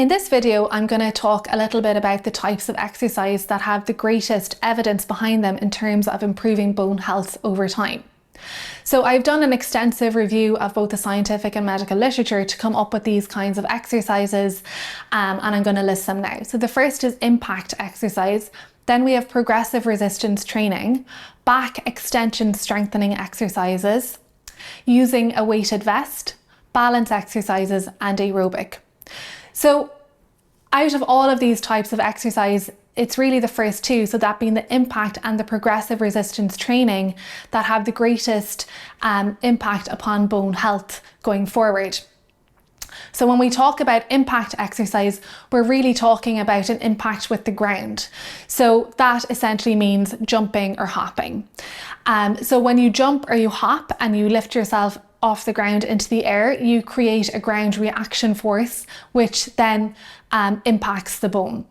In this video, I'm going to talk a little bit about the types of exercise that have the greatest evidence behind them in terms of improving bone health over time. So I've done an extensive review of both the scientific and medical literature to come up with these kinds of exercises, and I'm going to list them now. So the first is impact exercise. Then we have progressive resistance training, back extension strengthening exercises, using a weighted vest, balance exercises, and aerobic. So out of all of these types of exercise, it's really the first two, so that being the impact and the progressive resistance training, that have the greatest impact upon bone health going forward. So when we talk about impact exercise, we're really talking about an impact with the ground. So that essentially means jumping or hopping. So when you jump or you hop and you lift yourself off the ground into the air, you create a ground reaction force, which then impacts the bone.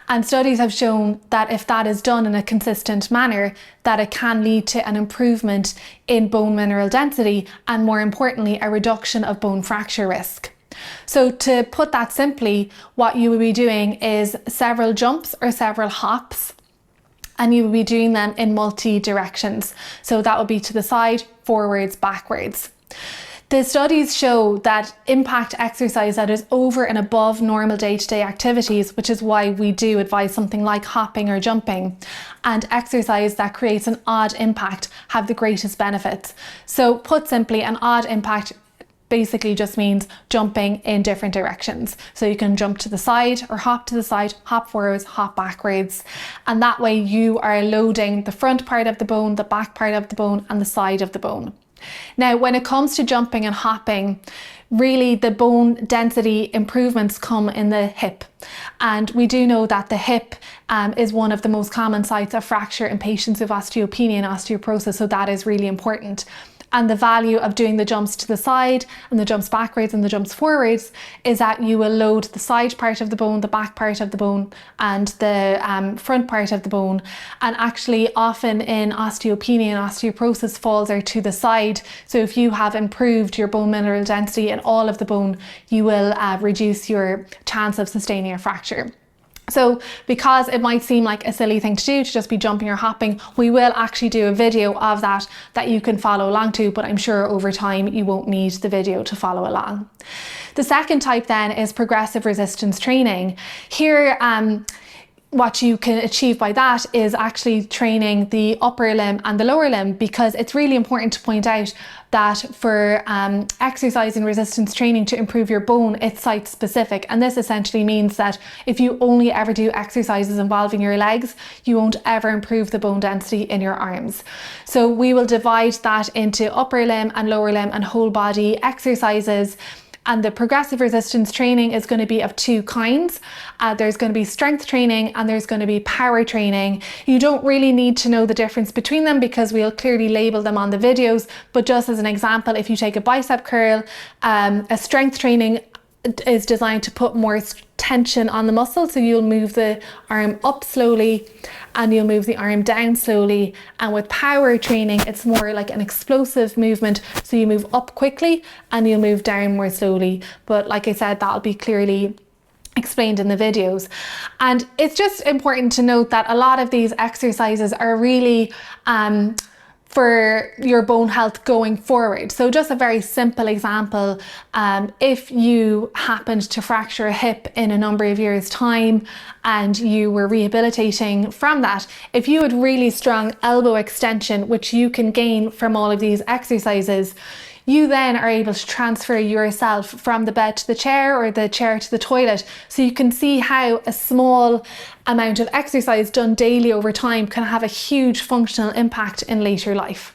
And studies have shown that if that is done in a consistent manner, that it can lead to an improvement in bone mineral density and, more importantly, a reduction of bone fracture risk. So to put that simply, what you will be doing is several jumps or several hops, and you will be doing them in multi directions. So that would be to the side, forwards, backwards. The studies show that impact exercise that is over and above normal day-to-day activities, which is why we do advise something like hopping or jumping, and exercise that creates an odd impact have the greatest benefits. So put simply, an odd impact basically just means jumping in different directions. So you can jump to the side or hop to the side, hop forwards, hop backwards. And that way you are loading the front part of the bone, the back part of the bone, and the side of the bone. Now, when it comes to jumping and hopping, really the bone density improvements come in the hip. And we do know that the hip is one of the most common sites of fracture in patients with osteopenia and osteoporosis, so that is really important. And the value of doing the jumps to the side and the jumps backwards and the jumps forwards is that you will load the side part of the bone, the back part of the bone, and the front part of the bone. And actually often in osteopenia and osteoporosis, falls are to the side. So if you have improved your bone mineral density in all of the bone, you will reduce your chance of sustaining a fracture. So because it might seem like a silly thing to do, to just be jumping or hopping, we will actually do a video of that you can follow along to, but I'm sure over time you won't need the video to follow along. The second type then is progressive resistance training. Here, what you can achieve by that is actually training the upper limb and the lower limb, because it's really important to point out that for exercise and resistance training to improve your bone, it's site specific. And this essentially means that if you only ever do exercises involving your legs, you won't ever improve the bone density in your arms. So we will divide that into upper limb and lower limb and whole body exercises. And the progressive resistance training is going to be of two kinds. There's going to be strength training and there's going to be power training. You don't really need to know the difference between them because we'll clearly label them on the videos. But just as an example, if you take a bicep curl, a strength training is designed to put more tension on the muscle. So you'll move the arm up slowly and you'll move the arm down slowly. And with power training, it's more like an explosive movement. So you move up quickly and you'll move down more slowly. But like I said, that'll be clearly explained in the videos. And it's just important to note that a lot of these exercises are really for your bone health going forward. So just a very simple example, if you happened to fracture a hip in a number of years' time and you were rehabilitating from that, if you had really strong elbow extension, which you can gain from all of these exercises, you then are able to transfer yourself from the bed to the chair or the chair to the toilet. So you can see how a small amount of exercise done daily over time can have a huge functional impact in later life.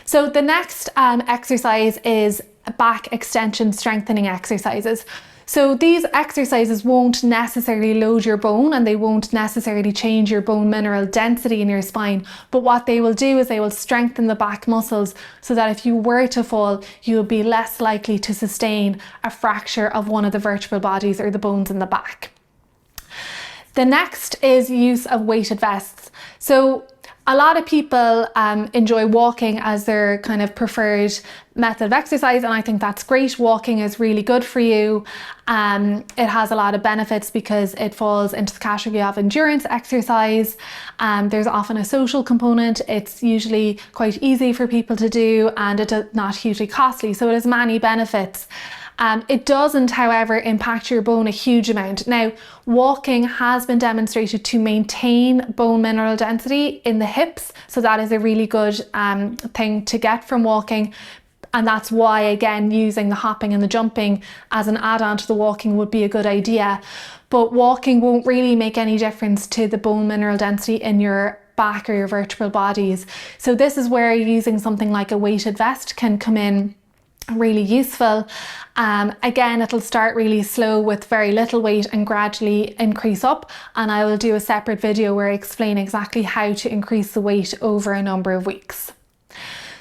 So the next exercise is back extension strengthening exercises. So these exercises won't necessarily load your bone and they won't necessarily change your bone mineral density in your spine, but what they will do is they will strengthen the back muscles so that if you were to fall, you will be less likely to sustain a fracture of one of the vertebral bodies or the bones in the back. The next is use of weighted vests. So A lot of people enjoy walking as their kind of preferred method of exercise, and I think that's great. Walking is really good for you. It has a lot of benefits because it falls into the category of endurance exercise. There's often a social component. It's usually quite easy for people to do, and it's not hugely costly, so it has many benefits. It doesn't, however, impact your bone a huge amount. Now, walking has been demonstrated to maintain bone mineral density in the hips, so that is a really good thing to get from walking. And that's why, again, using the hopping and the jumping as an add-on to the walking would be a good idea. But walking won't really make any difference to the bone mineral density in your back or your vertebral bodies. So this is where using something like a weighted vest can come in really useful. Again, it'll start really slow with very little weight and gradually increase up, and I will do a separate video where I explain exactly how to increase the weight over a number of weeks.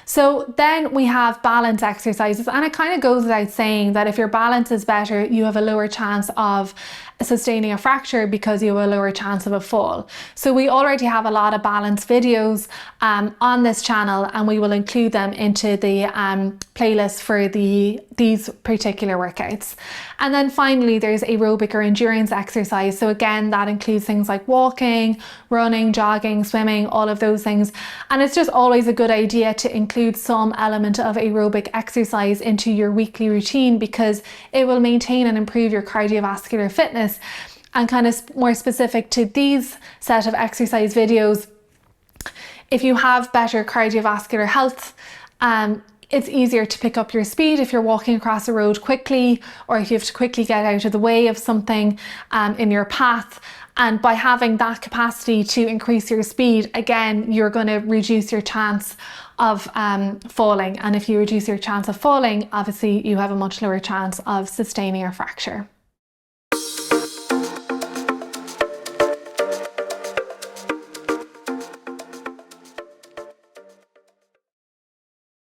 So then we have balance exercises, and it kind of goes without saying that if your balance is better, you have a lower chance of sustaining a fracture because you have a lower chance of a fall. So we already have a lot of balance videos on this channel, and we will include them into the playlist for these particular workouts. And then finally, there's aerobic or endurance exercise. So again, that includes things like walking, running, jogging, swimming, all of those things. And it's just always a good idea to include some element of aerobic exercise into your weekly routine because it will maintain and improve your cardiovascular fitness. And kind of more specific to these set of exercise videos, if you have better cardiovascular health, it's easier to pick up your speed if you're walking across a road quickly, or if you have to quickly get out of the way of something in your path. And by having that capacity to increase your speed, again, you're going to reduce your chance of falling. And if you reduce your chance of falling, obviously you have a much lower chance of sustaining a fracture.